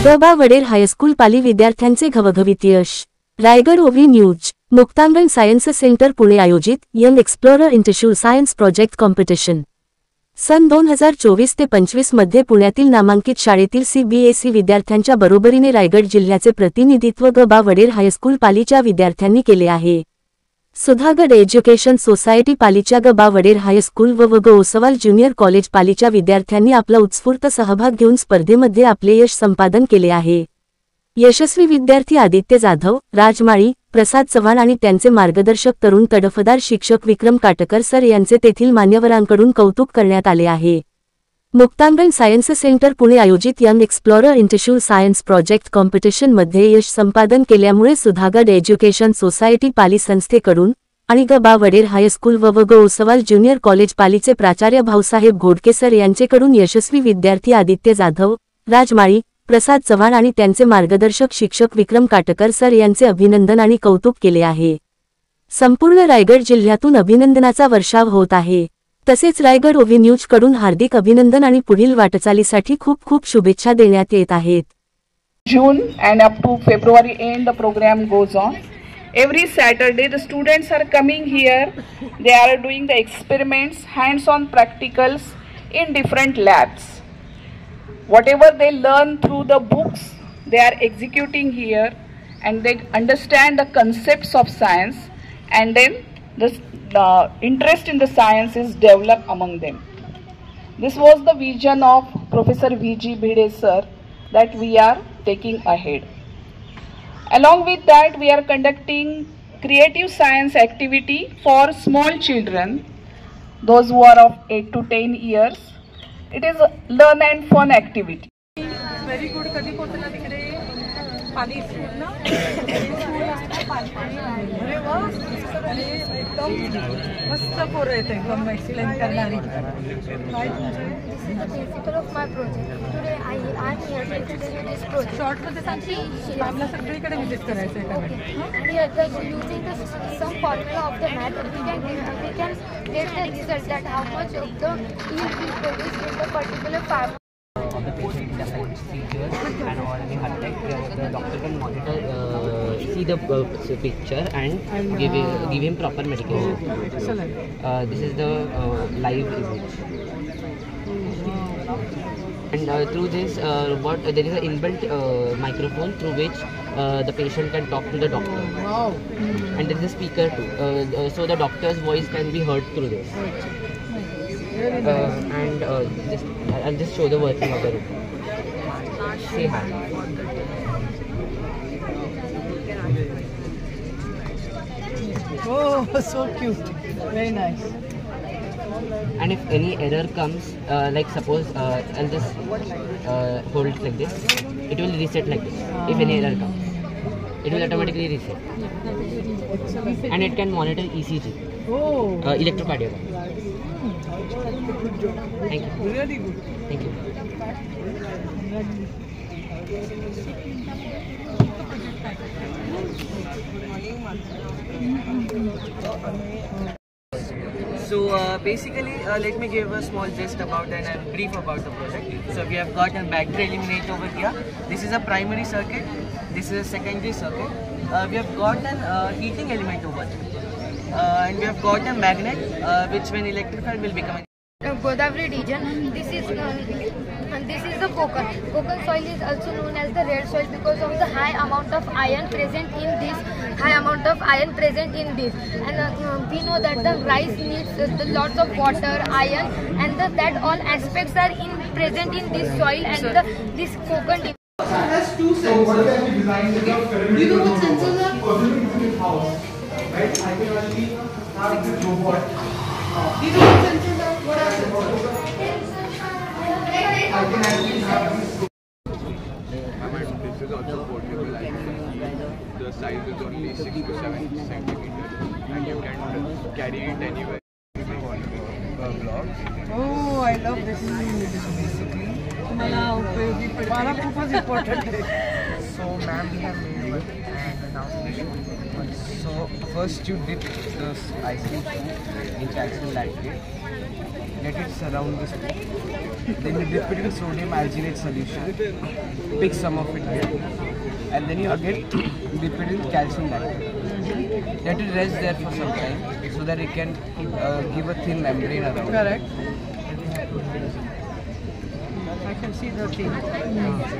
ग. वडेर हायस्कूल पाली विद्यार्थ्यांचे घवघवीत यश. रायगड ओव्ही news. Muktangan science centre Pune आयोजित young explorer interschool science project competition सन 2024 ते 25 मध्ये पुण्यातील नामांकित शाळेतील CBSE विद्यार्थ्यांच्या बरोबरीने रायगड जिल्ह्याचे प्रतिनिधित्व ग. वडेर हायस्कूल पालीच्या विद्यार्थ्यांनी केले आहे. सुधागड एज्युकेशन सोसायटी पालीच्या ग. वडेर हायस्कूल व ग. ओसवाल ज्युनियर कॉलेज पालीच्या विद्यार्थ्यांनी आपला उत्स्फूर्त सहभाग घेऊन स्पर्धेमध्ये आपले यश संपादन केले आहे. यशस्वी विद्यार्थी आदित्य जाधव, राज माळी, प्रसाद चव्हाण आणि त्यांचे मार्गदर्शक तरुण तडफदार शिक्षक विक्रम काटकर सर यांचे तेथील मान्यवरांकडून कौतुक करण्यात आले आहे. मुक्तांगण सायन्स सेंटर पुणे आयोजित young explorer interschool science project कॉम्पिटिशनमध्ये यश संपादन केल्यामुळे सुधागड एज्युकेशन सोसायटी पाली संस्थेकडून आणि ग. वडेर हायस्कूल व ग. ओसवाल ज्युनियर कॉलेज पालीचे प्राचार्य भाऊसाहेब घोडके सर यांचेकडून यशस्वी विद्यार्थी आदित्य जाधव, राज माळी, प्रसाद चव्हाण आणि त्यांचे मार्गदर्शक शिक्षक विक्रम काटकर सर यांचे अभिनंदन आणि कौतुक केले आहे. संपूर्ण रायगड जिल्ह्यातून अभिनंदनाचा वर्षाव होत आहे. तसेच रायगड ओव्ही न्यूज कडून हार्दिक अभिनंदन आणि पुढील वाटचालीसाठी खूप खूप शुभेच्छा देण्यात येत आहेत. June and up to February end the program goes on. Every Saturday the students are coming here. They are doing the experiments, hands-on practicals in different labs. Whatever they learn through the books, they are executing here, and they understand the concepts of science, and then the interest in the science is developed among them. This was the vision of Professor V.G. Bhide sir that we are taking ahead. Along with that, we are conducting creative science activity for small children, those who are of 8 to 10 years. It is a learn and fun activity. Very good. कधी पोहोचला तिकडे पाली school ना अरे वाह एकदम मस्त पोरं आहेत एकदम एक्सप्लेन करणारी. Principle of my project. Today I am here to introduce this project. Short मध्ये सांगशील आपल्या सगळीकडे विजिट करायचं आहे. Here, using some formula of the math, we can get the result that how much of the yield we produce in the particular farm. Of the patient, just like procedures and all the heart attack, the doctor can monitor, see the picture and give him proper medication. This is the live image. And through this robot, there is an inbuilt microphone through which the patient can talk to the doctor. Wow. And there is a speaker too, so the doctor's voice can be heard through this. And I'll just show the working of the robot. Say hi. Oh, so cute. Very nice. And if any error comes, like suppose I'll just hold it like this, it will reset like this. If any error comes, it will automatically reset. And it can monitor ECG, electrocardiogram. Thank you. Really good. Thank you. So basically, let me give a small gist about and a brief about the project. So we have got a battery eliminator over here. This is a primary circuit. This is a secondary circuit. We have got an heating element over here. And we have got a magnet which when electrified will become Godavari region. This is the Konkan. Konkan soil is also known as the red soil because of the high amount of iron present in this. And we know that the rice needs lots of water, iron, and that all aspects are present in this soil. And this Konkan has two sensors. Do you know what sensors are? Right? I can only have this robot. Do you know what sensors are? What are sensors? I can actually have this. This is also portable. The size is only 6 to 7 centimeters, and you can carry it anywhere if you want. Blocks. Oh, I love this. Basically, मला उपयोगी पडते. मला खूपच important आहे. So ma'am, we have made one and now we should So first you dip the ice cream scoop in calcium lactate. Let it surround the scoop. Then you dip it in sodium alginate solution. Pick some of it here. And then you again dip it in calcium lactate. Let it rest there for some time so that it can give a thin membrane around. Correct. I can see the thing. Very nice.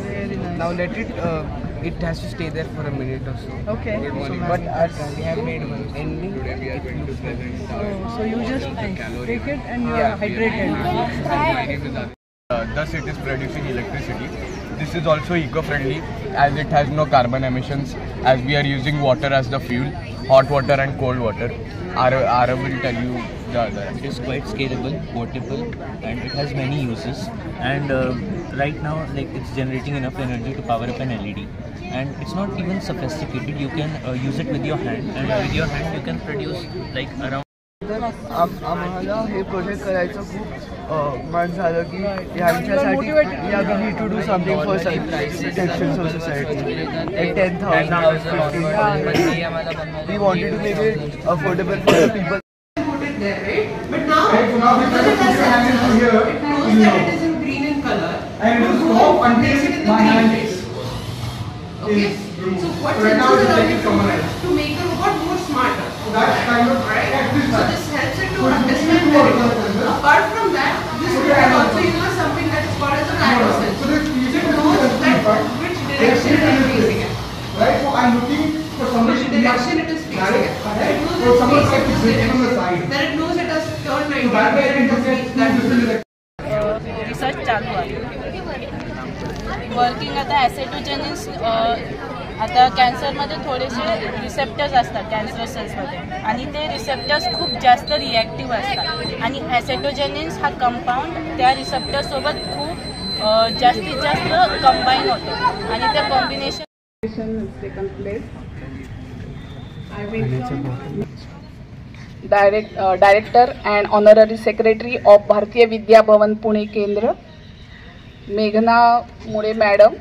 Very nice. Now let it has to stay there for a minute or so. Okay. But as we have made ending, Today we are going to present So you just take it and you are hydrated. my name is Aditya. Thus it is producing electricity. This is also eco-friendly as it has no carbon emissions, as we are using water as the fuel, hot water and cold water. Ara will tell you the other. It is quite scalable, portable, and it has many uses. And right now, like, it's generating enough energy to power up an LED. And it's not even sophisticated. You can use it with your hand, and with your hand you can produce like around. आम्हाला हे project करायचं खूप मन झालं की ह्यांच्यासाठी we need to do something for sections of society. Like 10,000, 15,000. We wanted to make it affordable for the people. There, right? But now because it has sensors, it knows that it is in green in color. And it will stop and place it in the green place. Okay? So what sensors allow you to make the robot more smarter? That's kind of right. So this helps it to understand where it is. Apart from that, this robot also something that is called as a gyro sensor. It knows that which direction it is facing it. Right, so I'm looking for somebody. Which direction it is facing it. It knows that someone it's like facing on the this side. direction. Then it knows it has turned 90 that way and it it has reached that. Research चालू आहे. Working आता ॲसेटोजेनिस आता कॅन्सरमध्ये थोडेसे receptors असतात cancer सेल्समध्ये आणि ते receptors खूप जास्त रिॲक्टिव्ह असतात आणि ॲसेटोजेनिन्स हा कंपाऊंड त्या रिसेप्टरसोबत खूप जास्तीत जास्त कंबाईन होतो आणि त्या combination has taken place. I will Director and Honorary Secretary of Bharatiya Vidya Bhavan Pune Kendra, Meghna Mure Madam,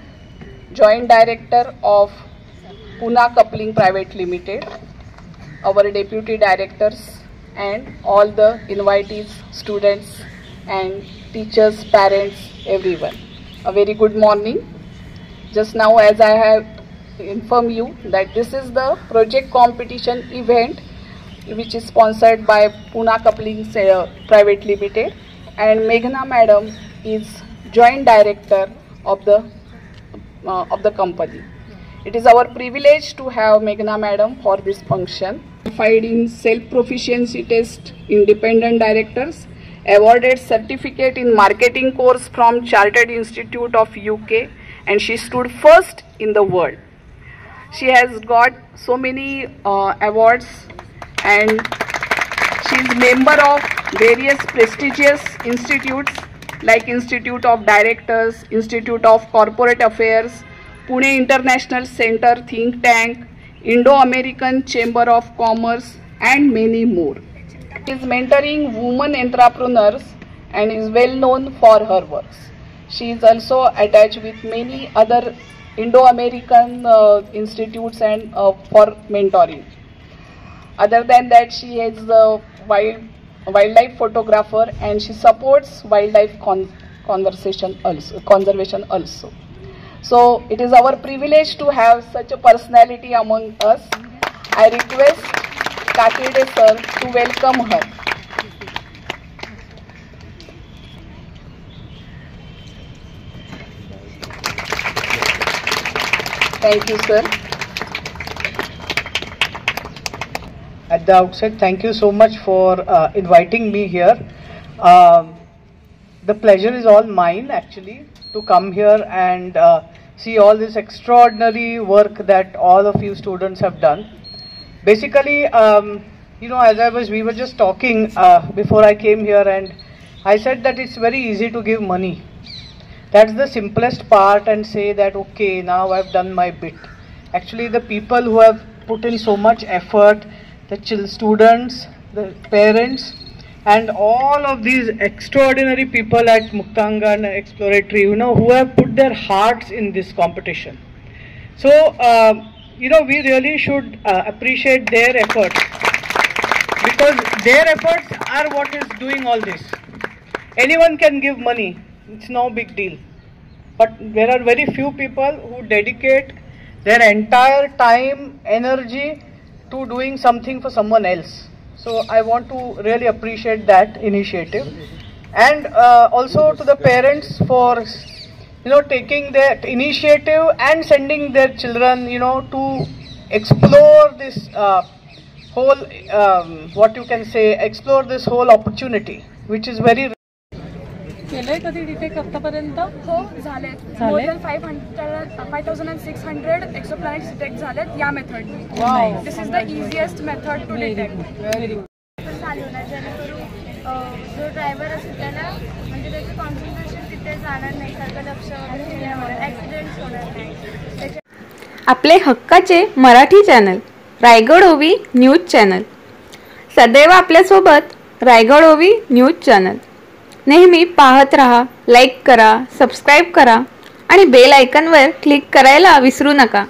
Joint Director of Pune Coupling Private Limited, our Deputy Directors and all the invitees, students and teachers, parents, everyone. A very good morning. Just now, as I have informed you that this is the project competition event which is sponsored by Pune Coupling Private Limited, and Meghna Madam is Joint Director of the company. It is our privilege to have Meghna Madam for this function. Qualified in self-proficiency test, independent directors, awarded certificate in marketing course from Chartered Institute of UK, and she stood first in the world. She has got so many awards, and she is member of various prestigious institutes like Institute of Directors, Institute of Corporate Affairs, Pune International Center Think Tank, Indo-American Chamber of Commerce, and many more. She is mentoring women entrepreneurs and is well known for her works. She is also attached with many other Indo-American institutes and for mentoring. Other than that, she is a wildlife photographer and she supports wildlife conservation also. So it is our privilege to have such a personality among us. I request Kakede sir to welcome her. Thank you, sir. At the outset, thank you so much for inviting me here. The pleasure is all mine actually to come here and see all this extraordinary work that all of you students have done. Basically, you know, as we were just talking before I came here, and I said that it's very easy to give money. That's the simplest part, and say that okay, now I've done my bit. Actually, the people who have put in so much effort, the students, the parents, and all of these extraordinary people at Muktangan Exploratory, you know, who have put put their hearts in this competition. So, we really should appreciate their efforts, because their efforts are what is doing all this. Anyone can give money, it's no big deal. But there are very few people who dedicate their entire time, energy to doing something for someone else. So I want to really appreciate that initiative. And also to the parents for taking that initiative and sending their children to explore this whole explore this whole opportunity, which is very केलंय कधी detect आतापर्यंत? हो झालेत. More than 5600 एक्सोप्लॅनेट्स detect झालेत या मेथडने. This is the easiest method to detect. जेणेकरून जो ड्रायव्हर असेल त्याला म्हणजे त्याचं कॉन्सन्ट्रेशन तिथे जाणार नाही, सारखं लक्ष ॲक्सिडेंट्स होणार नाही. आपले हक्काचे मराठी चॅनल रायगड ओवी न्यूज चॅनल, सदैव आपल्यासोबत रायगड ओवी न्यूज चॅनल. नेहमी पाहत रहा, लाईक करा, सबस्क्राईब करा आणि बेल आयकॉनवर क्लिक करायला विसरू नका.